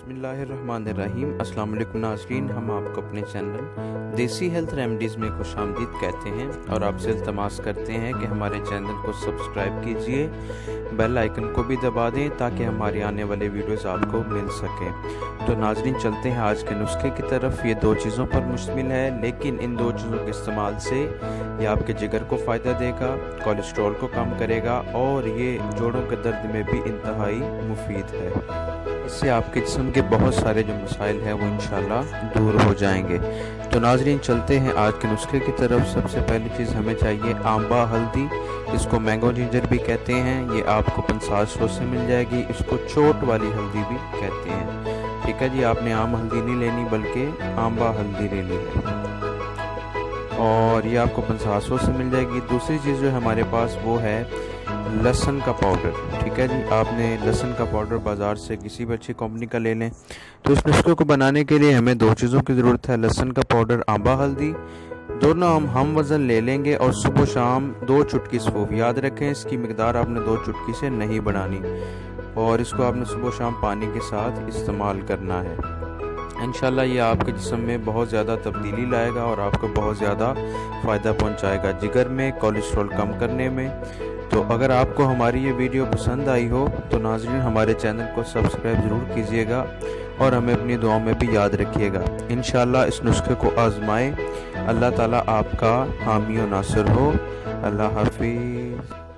बिस्मिल्लाहिर्रहमानिर्रहीम। अस्सलाम वालेकुम नाज़रीन, हम आपको अपने चैनल देसी हेल्थ रेमेडीज़ में खुशामदीद कहते हैं और आपसे इल्तमास करते हैं कि हमारे चैनल को सब्सक्राइब कीजिए, बेल आइकन को भी दबा दें ताकि हमारे आने वाले वीडियोस आपको मिल सकें। तो नाज़रीन, चलते हैं आज के नुस्खे की तरफ। ये दो चीज़ों पर मुश्तमिल है, लेकिन इन दो चीज़ों के इस्तेमाल से ये आपके जिगर को फ़ायदा देगा, कोलेस्ट्रॉल को कम करेगा और ये जोड़ों के दर्द में भी इंतहाई मुफीद है। इससे आपके जिस्म के बहुत सारे जो मसाइल हैं वो इंशाल्लाह दूर हो जाएंगे। तो नाजरीन, चलते हैं आज के नुस्खे की तरफ। सबसे पहली चीज़ हमें चाहिए आंबा हल्दी, इसको मैंगो जिंजर भी कहते हैं। ये आपको 500 से मिल जाएगी। इसको चोट वाली हल्दी भी कहते हैं। ठीक है जी, आपने आम हल्दी नहीं लेनी बल्कि आंबा हल्दी ले ली है और ये आपको 500 से मिल जाएगी। दूसरी चीज़ जो हमारे पास वो है लहसुन का पाउडर। ठीक है जी, आपने लहसुन का पाउडर बाज़ार से किसी भी अच्छी कंपनी का ले लें। तो इस नुस्खे को बनाने के लिए हमें दो चीज़ों की ज़रूरत है, लहसुन का पाउडर, आंबा हल्दी। दोनों हम वज़न ले लेंगे और सुबह शाम 2 चुटकी सौंफ। याद रखें, इसकी मिकदार आपने 2 चुटकी से नहीं बढ़ानी और इसको आपने सुबह शाम पानी के साथ इस्तेमाल करना है। इंशाल्लाह ये आपके जिस्म में बहुत ज़्यादा तब्दीली लाएगा और आपको बहुत ज़्यादा फ़ायदा पहुंचाएगा जिगर में, कोलेस्ट्रॉल कम करने में। तो अगर आपको हमारी ये वीडियो पसंद आई हो तो नाज़रीन हमारे चैनल को सब्सक्राइब ज़रूर कीजिएगा और हमें अपनी दुआओं में भी याद रखिएगा। इंशाल्लाह इस नुस्खे को आज़माएं। अल्लाह ताला आपका हामी और नासिर हो। अल्लाह हाफिज़।